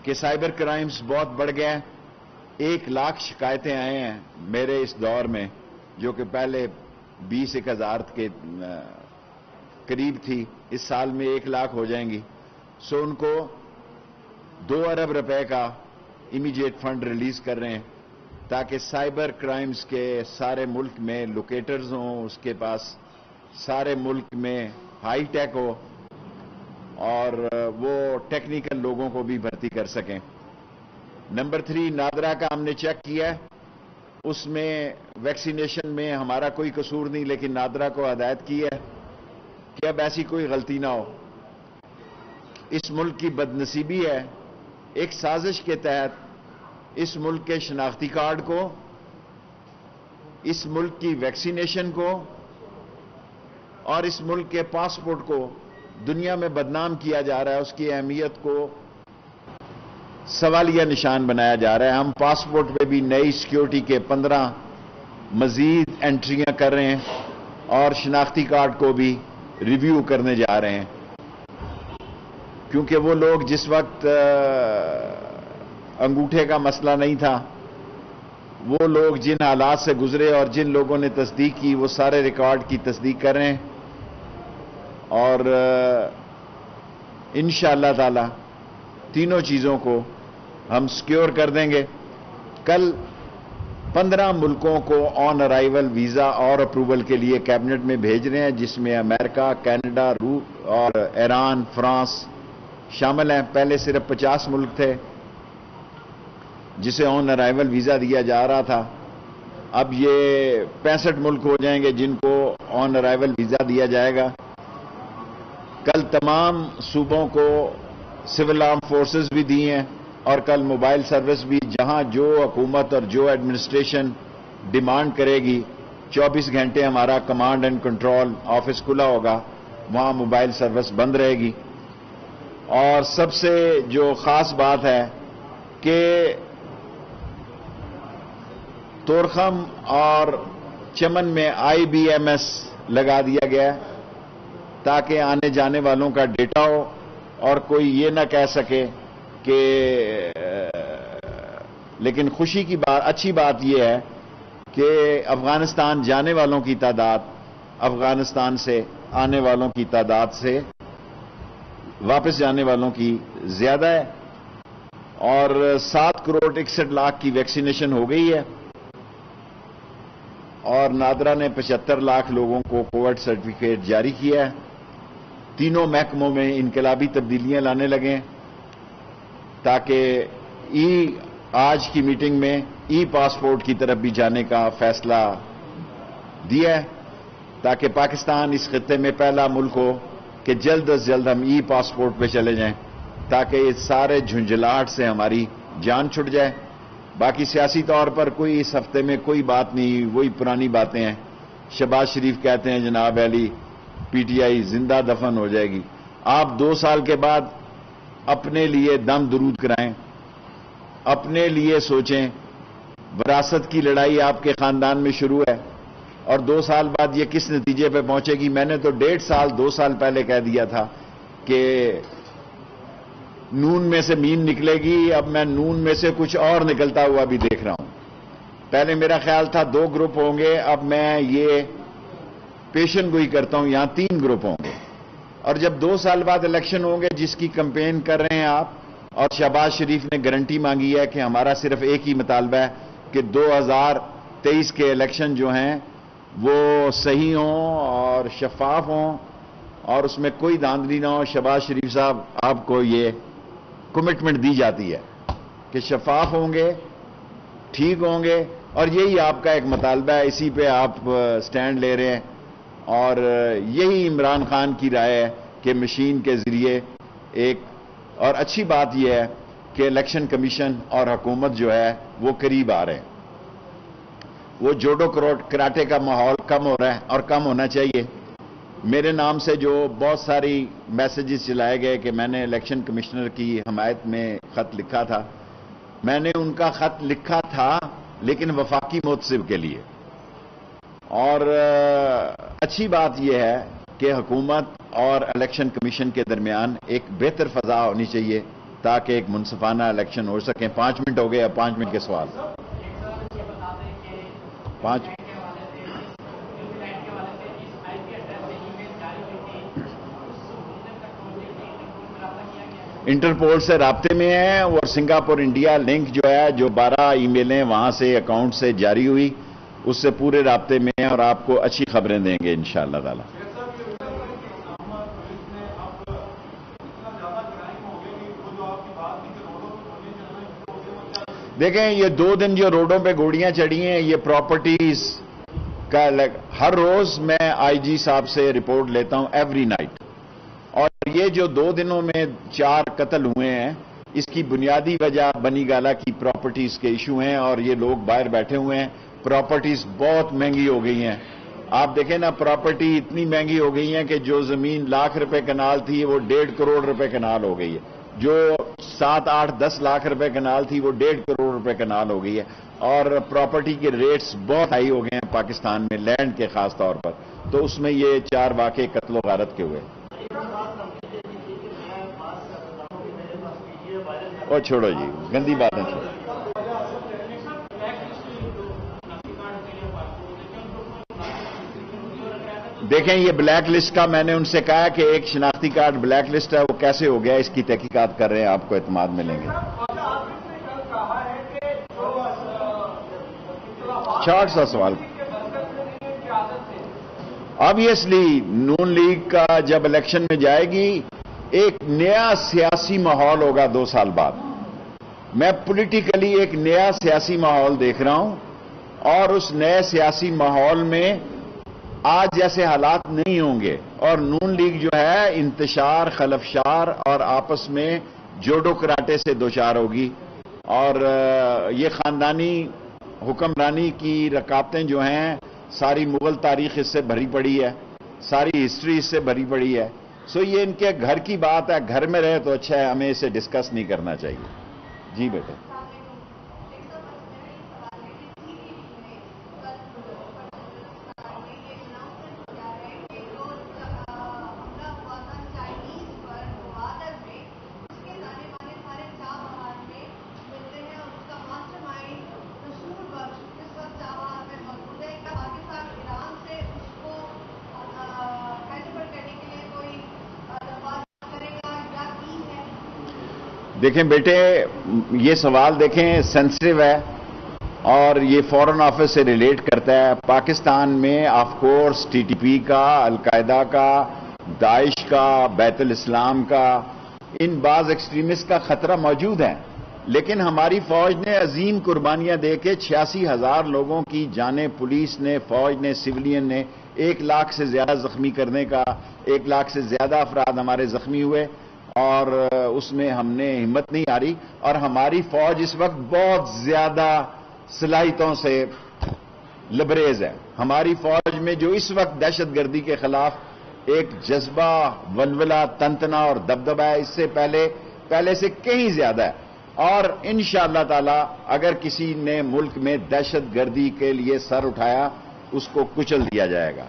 کہ cyber crimes بہت بڑھ گئے ہیں. 1,00,000 شکایتیں آئے ہیں میرے اس دور میں، جو کہ پہلے 20,000 کے قریب تھی. اس سال میں 1,00,000 ہو جائیں گی. سو ان کو 2 ارب روپے کا امیڈیٹ فنڈ ریلیز کر رہے ہیں تاکہ سائبر کرائمز کے سارے ملک میں لوکیٹرز ہوں، اس کے پاس سارے ملک میں ہائی ٹیک ہو اور وہ ٹیکنیکل لوگوں کو بھی بھرتی کر سکیں. نمبر 3، نادرا کا ہم نے چیک کیا ہے، اس میں ویکسینیشن میں ہمارا کوئی قصور نہیں، لیکن نادرا کو ہدایت کی ہے کہ اب ایسی کوئی غلطی نہ ہو. اس ملک کی بدنصیبی ہے، ایک سازش کے تحت اس ملک کے شناختی کارڈ کو، اس ملک کی ویکسینیشن کو اور اس ملک کے پاسپورٹ کو دنیا میں بدنام کیا جا رہا ہے. اس کی اہمیت کو سوالیہ نشان بنایا جا رہا ہے. ہم پاسپورٹ پہ بھی نئی سیکیورٹی کے 15 مزید انٹریاں کر رہے ہیں اور شناختی کارڈ کو بھی ریویو کرنے جا رہے ہیں، کیونکہ وہ لوگ جس وقت انگوٹھے کا مسئلہ نہیں تھا، وہ لوگ جن حالات سے گزرے اور جن لوگوں نے تصدیق کی، وہ سارے ریکارڈ کی تصدیق کر رہے ہیں اور انشاءاللہ تعالی تینوں چیزوں کو ہم سیکیور کر دیں گے. کل 15 ملکوں کو آن ارائیول ویزا اور اپروول کے لیے کیبنٹ میں بھیج رہے ہیں، جس میں امریکہ، کینیڈا، روس اور ایران، فرانس شامل ہیں. پہلے صرف 50 ملک تھے جسے آن ارائیول ویزا دیا جا رہا تھا. اب یہ 65 ملک ہو جائیں گے جن کو آن ارائیول ویزا دیا جائے گا. کل تمام صوبوں کو سول آرم فورسز بھی دی ہیں اور کل موبائل سروس بھی، جہاں جو حکومت اور جو ایڈمنسٹریشن ڈیمانڈ کرے گی 24 گھنٹے ہمارا کمانڈ اینڈ کنٹرول آفس کھلا ہوگا، وہاں موبائل سروس بند رہے گی. اور سب سے جو خاص بات ہے کہ تورخم اور چمن میں IBMS لگا دیا گیا ہے تاکہ آنے جانے والوں کا ڈیٹا ہو اور کوئی یہ نہ کہہ سکے کہ لیکن خوشی کی بات، اچھی بات یہ ہے کہ افغانستان جانے والوں کی تعداد افغانستان سے آنے والوں کی تعداد سے واپس جانے والوں کی زیادہ ہے اور 7 کروڑ 61 لاکھ کی ویکسینیشن ہو گئی ہے اور نادرا نے 75 لاکھ لوگوں کو کووڈ سرٹیفکیٹ جاری کیا ہے. تینوں محکموں میں انقلابی تبدیلیاں لانے لگے تاکہ آج کی میٹنگ میں پاسپورٹ کی طرف بھی جانے کا فیصلہ دیا ہے تاکہ پاکستان اس خطے میں پہلا ملک ہو کہ جلد از جلد ہم پاسپورٹ پہ چلے جائیں تاکہ اس سارے جھنجھلاہٹ سے ہماری جان چھٹ جائے. باقی سیاسی طور پر کوئی اس ہفتے میں کوئی بات نہیں، وہی پرانی باتیں ہیں. شہباز شریف کہتے ہیں جناب علی PTI زندہ دفن ہو جائے گی. آپ 2 سال کے بعد اپنے لیے دم درود کرائیں، اپنے لیے سوچیں. وراثت کی لڑائی آپ کے خاندان میں شروع ہے اور 2 سال بعد یہ کس نتیجے پہ پہنچے گی. میں نے تو 2 سال پہلے کہہ دیا تھا کہ نون میں سے میم نکلے گی. اب میں نون میں سے کچھ اور نکلتا ہوا بھی دیکھ رہا ہوں. پہلے میرا خیال تھا 2 گروپ ہوں گے، اب میں یہ پیشن گوئی کرتا ہوں یہاں 3 گروپ ہوں گے. اور جب 2 سال بعد الیکشن ہوں گے جس کی کمپین کر رہے ہیں آپ، اور شہباز شریف نے گارنٹی مانگی ہے کہ ہمارا صرف ایک ہی مطالبہ ہے کہ 2023 کے الیکشن جو ہیں وہ صحیح ہوں اور شفاف ہوں اور اس میں کوئی دھاندلی نہ ہو. شہباز شریف صاحب آپ کو یہ کمٹمنٹ دی جاتی ہے کہ شفاف ہوں گے، ٹھیک ہوں گے اور یہی آپ کا ایک مطالبہ ہے، اسی پہ آپ سٹینڈ لے رہے ہیں اور یہی عمران خان کی رائے ہے کہ مشین کے ذریعے ایک. اور اچھی بات یہ ہے کہ الیکشن کمیشن اور حکومت جو ہے وہ قریب آ رہے ہیں. وہ جوڈو کراٹے کا ماحول کم ہو رہا ہے اور کم ہونا چاہیے. میرے نام سے جو بہت ساری میسیجز چلائے گئے کہ میں نے الیکشن کمشنر کی حمایت میں خط لکھا تھا، میں نے ان کا خط لکھا تھا لیکن وفاقی متصب کے لیے. اور اچھی بات یہ ہے کہ حکومت اور الیکشن کمیشن کے درمیان ایک بہتر فضا ہونی چاہیے تاکہ ایک منصفانہ الیکشن ہو سکیں. 5 منٹ ہو گئے. اب 5 منٹ کے سوال. 5 انٹرپول سے رابطے میں ہیں اور سنگاپور انڈیا لنک جو ہے جو 12 ای میلیں وہاں سے اکاؤنٹ سے جاری ہوئی اس سے پورے رابطے میں ہیں اور آپ کو اچھی خبریں دیں گے انشاءاللہ تعالی. دیکھیں یہ 2 دن جو روڈوں پہ گوڑیاں چڑھی ہیں یہ پراپرٹیز کا ہر روز میں آئی جی صاحب سے رپورٹ لیتا ہوں ایوری نائٹ. اور یہ جو 2 دنوں میں 4 قتل ہوئے ہیں اس کی بنیادی وجہ بنی گالہ کی پراپرٹیز کے ایشو ہیں اور یہ لوگ باہر بیٹھے ہوئے ہیں. پراپرٹیز بہت مہنگی ہو گئی ہیں. آپ دیکھیں نا پراپرٹی اتنی مہنگی ہو گئی ہیں کہ جو زمین لاکھ روپے کنال تھی وہ 1.5 کروڑ روپے کنال ہو گئی ہے. جو 7, 8, 10 لاکھ روپے کنال تھی وہ 1.5 کروڑ روپے کنال ہو گئی ہے. اور پراپرٹی کے ریٹس بہت ہائی ہو گئے ہیں پاکستان میں لینڈ کے خاص طور پر. تو اس میں یہ 4 واقعے قتل و غارت کے ہوئے. اور چھوڑو جی گندی باتیں چھوڑو. دیکھیں یہ بلیک لسٹ کا میں نے ان سے کہا کہ ایک شناختی کارڈ بلیک لسٹ ہے وہ کیسے ہو گیا اس کی تحقیقات کر رہے ہیں آپ کو اعتماد ملیں گے. شارٹ سا سوال. آبویسلی نون لیگ کا جب الیکشن میں جائے گی ایک نیا سیاسی ماحول ہوگا 2 سال بعد. میں پولیٹیکلی ایک نیا سیاسی ماحول دیکھ رہا ہوں اور اس نئے سیاسی ماحول میں آج جیسے حالات نہیں ہوں گے اور نون لیگ جو ہے انتشار خلفشار اور آپس میں جوڈو کراٹے سے دوچار ہوگی. اور یہ خاندانی حکمرانی کی رکاوٹیں جو ہیں ساری مغل تاریخ اس سے بھری پڑی ہے, ساری ہسٹری اس سے بھری پڑی ہے. سو یہ ان کے گھر کی بات ہے, گھر میں رہے تو اچھا ہے, ہمیں اسے ڈسکس نہیں کرنا چاہیے. جی بیٹے. دیکھیں بیٹے یہ سوال دیکھیں سینسٹیو ہے اور یہ فورن آفس سے ریلیٹ کرتا ہے. پاکستان میں of course T T P کا, القاعدہ کا, داعش کا, بیت الاسلام کا, ان بعض ایکسٹریمسٹ کا خطرہ موجود ہے. لیکن ہماری فوج نے عظیم قربانیاں دے کے 86,000 لوگوں کی جانیں, پولیس نے, فوج نے, سویلین نے, 1 لاکھ سے زیادہ زخمی کرنے کا, 1 لاکھ سے زیادہ افراد ہمارے زخمی ہوئے اور اس میں ہم نے ہمت نہیں ہاری. اور ہماری فوج اس وقت بہت زیادہ صلاحیتوں سے لبریز ہے. ہماری فوج میں جو اس وقت دہشت گردی کے خلاف ایک جذبہ, ولولہ, تنتنا اور دبدبہ ہے, اس سے پہلے سے کہیں زیادہ ہے. اور انشاءاللہ تعالی اگر کسی نے ملک میں دہشت گردی کے لیے سر اٹھایا اس کو کچل دیا جائے گا.